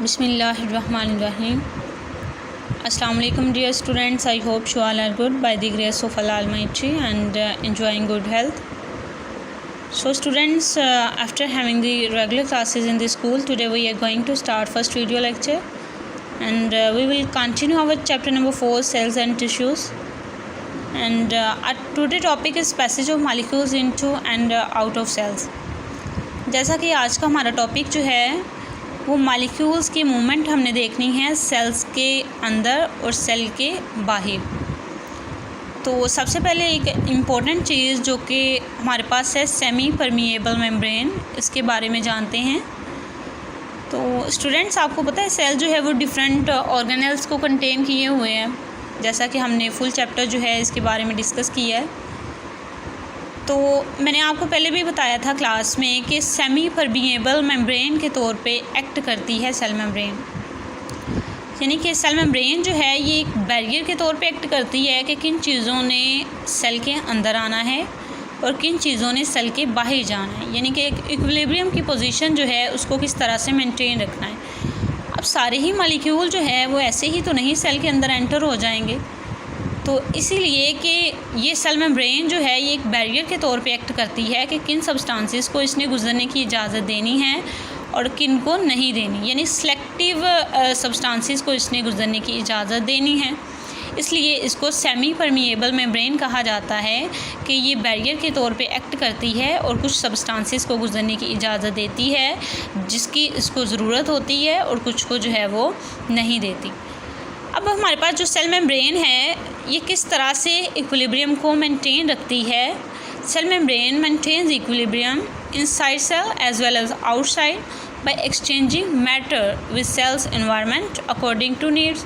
Bismillahirrahmanirrahim. Assalamu alaikum dear students. I hope you all are good by the grace of Allah Almighty and enjoying good health. So students, after having the regular classes in the school, today we are going to start first video lecture and we will continue our chapter number 4, cells and tissues. And our today topic is passage of molecules into and out of cells. जैसा कि आज का हमारा topic जो है वो molecules की movement हमने देखनी है सेल्स के अंदर और सेल के बाहर। तो सबसे पहले एक इम्पॉर्टेंट चीज़ जो कि हमारे पास है सेमी परमिएबल मेम्ब्रेन, इसके बारे में जानते हैं। तो स्टूडेंट्स, आपको पता है सेल जो है वो डिफरेंट ऑर्गेनेल्स को कंटेन किए हुए हैं, जैसा कि हमने फुल चैप्टर जो है इसके बारे में डिस्कस किया है। तो मैंने आपको पहले भी बताया था क्लास में कि सेमी परमिएबल मेम्ब्रेन के तौर पे एक्ट करती है सेल मेम्ब्रेन, यानी कि सेल मेम्ब्रेन जो है ये एक बैरियर के तौर पे एक्ट करती है कि किन चीज़ों ने सेल के अंदर आना है और किन चीज़ों ने सेल के बाहर जाना है, यानी कि एक इक्विलिब्रियम की पोजीशन जो है उसको किस तरह से मेंटेन रखना है। अब सारे ही मॉलिक्यूल जो है वो ऐसे ही तो नहीं सेल के अंदर एंटर हो जाएंगे, तो इसीलिए कि ये सेल मेम्ब्रेन जो है ये एक बैरियर के तौर पे एक्ट करती है कि किन सब्सटेंसेस को इसने गुजरने की इजाज़त देनी है और किन को नहीं देनी, यानी सिलेक्टिव सब्सटेंसेस को इसने गुजरने की इजाज़त देनी है। इसलिए इसको सेमी परमिएबल मेम्ब्रेन कहा जाता है कि ये बैरियर के तौर पे एक्ट करती है और कुछ सब्सटेंसेस को गुजरने की इजाज़त देती है जिसकी इसको ज़रूरत होती है और कुछ को जो है वो नहीं देती। अब हमारे पास जो सेल मेम्ब्रेन है ये किस तरह से इक्विलिब्रियम को मेंटेन रखती है। Cell membrane maintains equilibrium inside cell as well as outside by exchanging matter with cell's environment according to needs.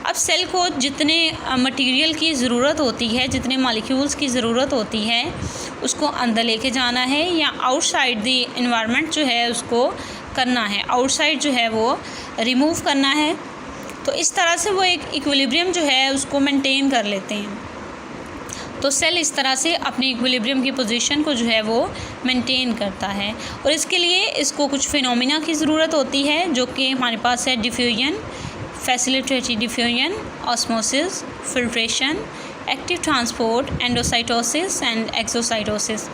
अब सेल को जितने मटेरियल की ज़रूरत होती है, जितने मॉलिक्यूल्स की ज़रूरत होती है, उसको अंदर लेके जाना है या आउटसाइड दी एनवायरनमेंट जो है उसको करना है, आउटसाइड जो है वो रिमूव करना है। तो इस तरह से वो एक इक्विलिब्रियम जो है उसको मेंटेन कर लेते हैं। तो सेल इस तरह से अपनी इक्विलिब्रियम की पोजीशन को जो है वो मेंटेन करता है और इसके लिए इसको कुछ फिनोमिना की ज़रूरत होती है जो कि हमारे पास है diffusion, facilitatory diffusion, osmosis, filtration, active transport, endocytosis and exocytosis.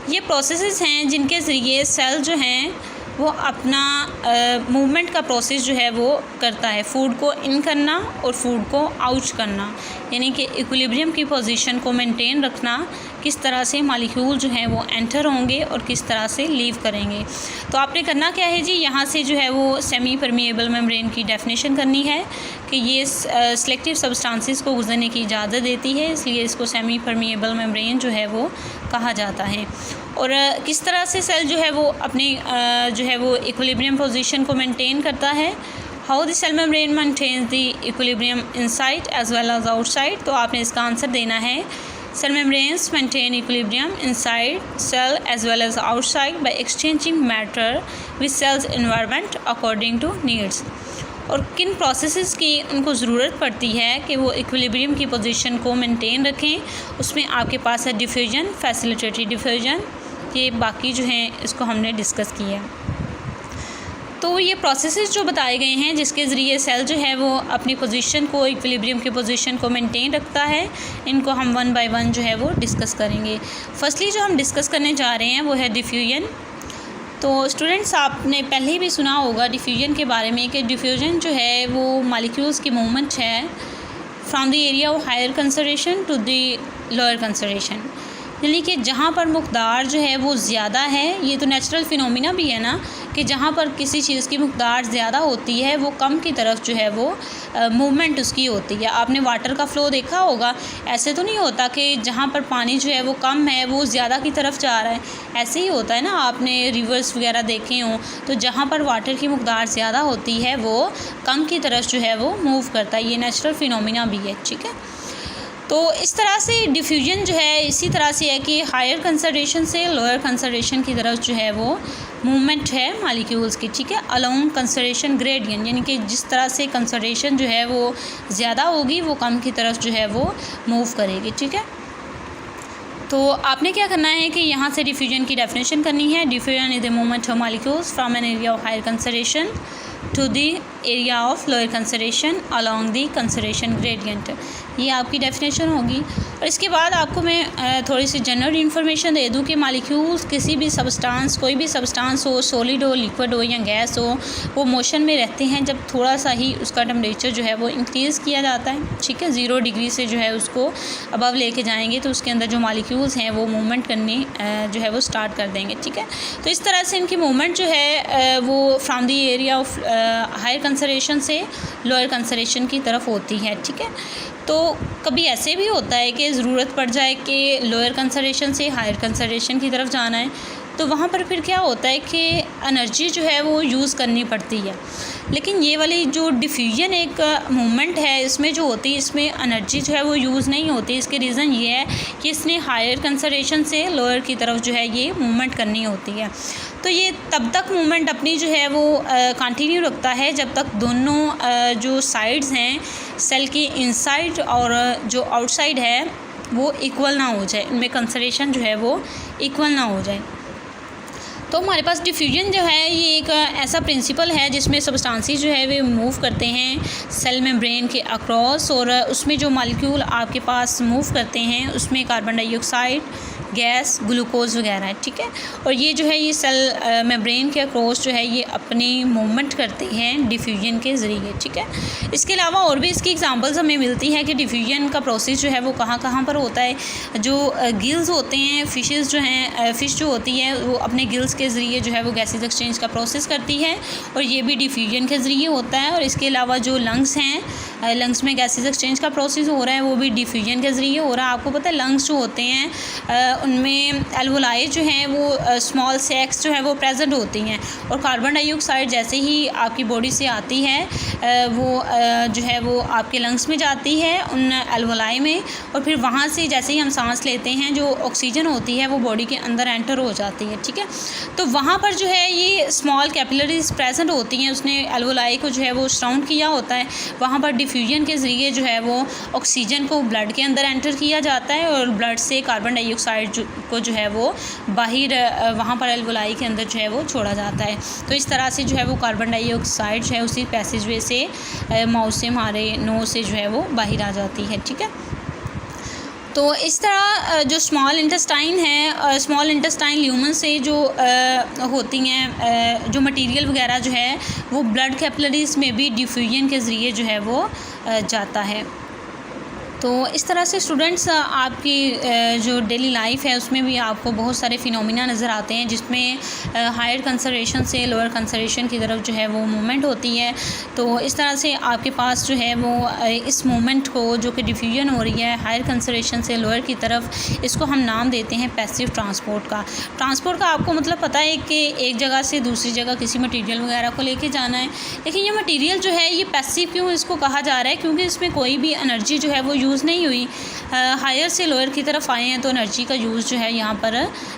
ये प्रोसेसेस हैं जिनके ज़रिए सेल जो हैं वो अपना मूवमेंट का प्रोसेस जो है वो करता है, फूड को इन करना और फूड को आउट करना, यानी कि इक्विलिब्रियम की पोजीशन को मेंटेन रखना, किस तरह से मॉलिक्यूल जो है वो एंटर होंगे और किस तरह से लीव करेंगे। तो आपने करना क्या है जी, यहाँ से जो है वो सेमी परमिएबल मेम्ब्रेन की डेफिनेशन करनी है कि ये सिलेक्टिव सब्सटेंसेस को गुजरने की इजाज़त देती है, इसलिए इसको सेमी परमिएबल मेम्ब्रेन जो है वो कहा जाता है। और किस तरह से सेल जो है वो अपनी जो है वो इक्विलिब्रियम पोजीशन को मेंटेन करता है। How the cell membrane maintains the equilibrium inside as well as outside. तो आपने इसका आंसर देना है cell membranes maintain equilibrium inside cell as well as outside by exchanging matter with cell's environment according to needs. और किन processes की उनको ज़रूरत पड़ती है कि वो इक्विलिब्रियम की पोजीशन को मेंटेन रखें, उसमें आपके पास है डिफ्यूजन, फैसिलिटेटरी डिफ्यूजन, ये बाकी जो हैं इसको हमने डिस्कस किया। तो ये प्रोसेसेस जो बताए गए हैं जिसके ज़रिए सेल जो है वो अपनी पोजीशन को, इक्विलिब्रियम की पोजीशन को मेंटेन रखता है, इनको हम वन बाय वन जो है वो डिस्कस करेंगे। फर्स्टली जो हम डिस्कस करने जा रहे हैं वो है डिफ्यूजन। तो स्टूडेंट्स, आपने पहले ही भी सुना होगा डिफ्यूजन के बारे में कि डिफ्यूजन जो है वो मॉलिक्यूल्स की मूवमेंट है from the area of higher concentration to the lower concentration, यानी कि जहाँ पर मकदार जो है वो ज़्यादा है, ये तो नेचुरल फिनोमिना भी है ना कि जहाँ पर किसी चीज़ की मकदार ज़्यादा होती है वो कम की तरफ जो है वो मूवमेंट उसकी होती है। आपने वाटर का फ़्लो देखा होगा, ऐसे तो नहीं होता कि जहाँ पर पानी जो है वो कम है वो ज़्यादा की तरफ जा रहा है, ऐसे ही होता है ना। आपने रिवर्स वगैरह देखे हों तो जहाँ पर वाटर की मकदार ज़्यादा होती है वो कम की तरफ जो है वो मूव करता है, ये नेचुरल फिनोमिना भी है, ठीक है। तो इस तरह से डिफ्यूजन जो है इसी तरह से है कि हायर कंसंट्रेशन से लोअर कंसंट्रेशन की तरफ जो है वो मूवमेंट है मॉलिक्यूल्स की, ठीक है, अलोंग कंसंट्रेशन ग्रेडियंट, यानी कि जिस तरह से कंसंट्रेशन जो है वो ज़्यादा होगी वो कम की तरफ जो है वो मूव करेगी, ठीक है। तो आपने क्या करना है कि यहाँ से डिफ्यूजन की डेफिनेशन करनी है। Diffusion is the movement of molecules from an area of higher concentration to the area of lower conservation along the conservation gradient. ये आपकी डेफिनेशन होगी। और इसके बाद आपको मैं थोड़ी सी जनरल इन्फॉर्मेशन दे दूँ कि मालिक्यूल्स किसी भी सब्सटेंस, कोई भी सब्सटेंस हो, सॉलिड हो, लिक्विड हो या गैस हो, वो मोशन में रहते हैं जब थोड़ा सा ही उसका टेम्परेचर जो है वो इंक्रीज़ किया जाता है। ठीक है, 0 डिग्री से जो है उसको अबव लेके जाएंगे तो उसके अंदर जो मालिक्यूल्स हैं वो मूवमेंट करने जो है वो स्टार्ट कर देंगे। ठीक है, तो इस तरह से इनकी मूवमेंट जो है वो from the area of higher conservation से लोअर कंसर्वेशन की तरफ होती है। ठीक है, तो कभी ऐसे भी होता है कि ज़रूरत पड़ जाए कि लोअर कंसर्वेशन से हायर कंसर्वेशन की तरफ जाना है, तो वहाँ पर फिर क्या होता है कि एनर्जी जो है वो यूज़ करनी पड़ती है। लेकिन ये वाली जो डिफ्यूजन एक मूवमेंट है इसमें जो होती है, इसमें एनर्जी जो है वो यूज़ नहीं होती। इसके रीज़न ये है कि इसने हायर कंसर्वेशन से लोअर की तरफ जो है ये मूवमेंट करनी होती है। तो ये तब तक मूवमेंट अपनी जो है वो कंटिन्यू रखता है जब तक दोनों जो साइड्स हैं सेल की इनसाइड और जो आउटसाइड है वो इक्वल ना हो जाए, इनमें कंसर्वेशन जो है वो इक्वल ना हो जाए। तो हमारे पास डिफ्यूजन जो है ये एक ऐसा प्रिंसिपल है जिसमें सब्सटेंसेस जो है वे मूव करते हैं सेल मेम्ब्रेन के अक्रॉस, और उसमें जो मॉलिक्यूल आपके पास मूव करते हैं उसमें कार्बन डाइऑक्साइड, गैस, ग्लूकोज वगैरह है। ठीक है, और ये जो है ये सेल मेम्ब्रेन के अक्रॉस जो है ये अपनी मूवमेंट करते हैं डिफ्यूजन के ज़रिए। ठीक है, इसके अलावा और भी इसकी एग्जांपल्स हमें मिलती हैं कि डिफ्यूजन का प्रोसेस जो है वो कहाँ कहाँ पर होता है। जो गिल्स होते हैं, फिशेस जो हैं, फ़िश जो होती है वो अपने गिल्स के ज़रिए जो है वो गैसेज एक्सचेंज का प्रोसेस करती है, और ये भी डिफ्यूजन के ज़रिए होता है। और इसके अलावा जो लंग्स हैं, लंग्स में गैसेज एक्सचेंज का प्रोसेस हो रहा है वो भी डिफ्यूजन के ज़रिए हो रहा है। आपको पता है लंग्स जो होते हैं उनमें एल्वोलाई जो हैं वो स्मॉल सैक्स जो है वो प्रेजेंट होती हैं, और कार्बन डाइऑक्साइड जैसे ही आपकी बॉडी से आती है वो जो है वो आपके लंग्स में जाती है उन एल्वोलाई में, और फिर वहाँ से जैसे ही हम सांस लेते हैं जो ऑक्सीजन होती है वो बॉडी के अंदर एंटर हो जाती है। ठीक है, तो वहाँ पर जो है ये स्मॉल कैपिलरीज प्रेजेंट होती हैं, उसने एल्वोलाई को जो है वो सराउंड किया होता है। वहाँ पर डिफ्यूजन के ज़रिए जो है वो ऑक्सीजन को ब्लड के अंदर एंटर किया जाता है, और ब्लड से कार्बन डाइऑक्साइड को जो है वो बाहर वहाँ पर एल्वोलाई के अंदर जो है वो छोड़ा जाता है। तो इस तरह से जो है वो कार्बन डाइऑक्साइड जो है उसी पैसेजवे से माउथ से, हमारे नोज से जो है वो बाहर आ जाती है। ठीक है, तो इस तरह जो स्मॉल इंटेस्टाइन है, स्मॉल इंटेस्टाइन ल्यूमन से जो होती हैं जो मटेरियल वगैरह जो है वो ब्लड कैपिलरीज में भी डिफ्यूजन के ज़रिए जो है वो जाता है। तो इस तरह से स्टूडेंट्स आपकी जो डेली लाइफ है उसमें भी आपको बहुत सारे फिनोमिना नज़र आते हैं जिसमें हायर कंसर्वेशन से लोअर कंसर्वेशन की तरफ जो है वो मूवमेंट होती है। तो इस तरह से आपके पास जो है वो इस मूवमेंट को जो कि डिफ्यूजन हो रही है हायर कंसर्वेशन से लोअर की तरफ, इसको हम नाम देते हैं पैसिव ट्रांसपोर्ट का। ट्रांसपोर्ट का आपको मतलब पता है कि एक जगह से दूसरी जगह किसी मटीरियल वगैरह को लेके जाना है, लेकिन ये मटीरियल जो है ये पैसिव क्यों इसको कहा जा रहा है, क्योंकि इसमें कोई भी एनर्जी जो है वो यूज़ नहीं हुई। हायर से लोअर की तरफ आए हैं तो एनर्जी का यूज़ जो है यहाँ पर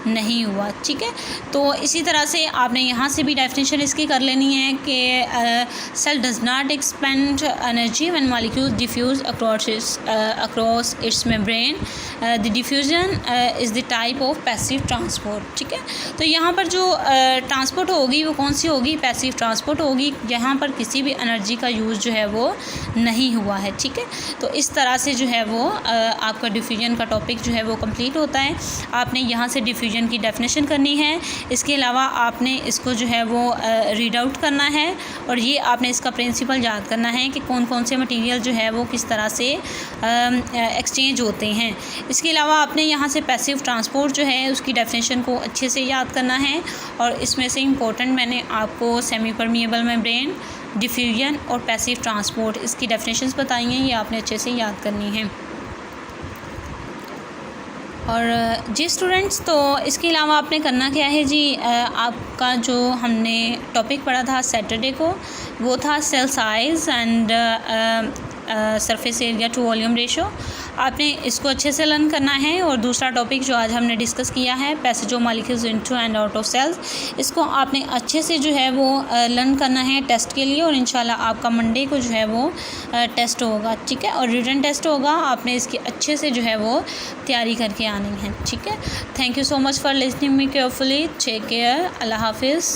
नहीं हुआ। ठीक है, तो इसी तरह से आपने यहाँ से भी डेफिनेशन इसकी कर लेनी है कि cell does not expend energy when molecules diffuse across its membrane, the diffusion is the type of passive transport. ठीक है, तो यहाँ पर जो ट्रांसपोर्ट होगी वो कौन सी होगी, पैसिव ट्रांसपोर्ट होगी, यहाँ पर किसी भी एनर्जी का यूज़ जो है वो नहीं हुआ है। ठीक है, तो इस तरह से जो है वो आपका डिफ्यूजन का टॉपिक जो है वो कंप्लीट होता है। आपने यहाँ से डिफ्यूजन की डेफिनेशन करनी है, इसके अलावा आपने इसको जो है वो रीड आउट करना है, और ये आपने इसका प्रिंसिपल याद करना है कि कौन कौन से मटेरियल जो है वो किस तरह से एक्सचेंज होते हैं। इसके अलावा आपने यहाँ से पैसिव ट्रांसपोर्ट जो है उसकी डेफिनेशन को अच्छे से याद करना है, और इसमें से इम्पोर्टेंट मैंने आपको सेमी परमिएबल मेम्ब्रेन, डिफ्यूजन और पैसिव ट्रांसपोर्ट इसकी डेफिनेशंस बताई हैं, ये आपने अच्छे से याद करनी है। और जी स्टूडेंट्स, तो इसके अलावा आपने करना क्या है जी, आपका जो हमने टॉपिक पढ़ा था सैटरडे को वो था cell size and surface area to volume ratio. आपने इसको अच्छे से लर्न करना है। और दूसरा टॉपिक जो आज हमने डिस्कस किया है passage of molecules into and out of cells, इसको आपने अच्छे से जो है वो लर्न करना है टेस्ट के लिए, और इंशाल्लाह आपका मंडे को जो है वो टेस्ट होगा। ठीक है, और रिटन टेस्ट होगा, आपने इसकी अच्छे से जो है वो तैयारी करके आनी है। ठीक है, thank you so much for listening me carefully, take care, अल्लाह हाफिज़।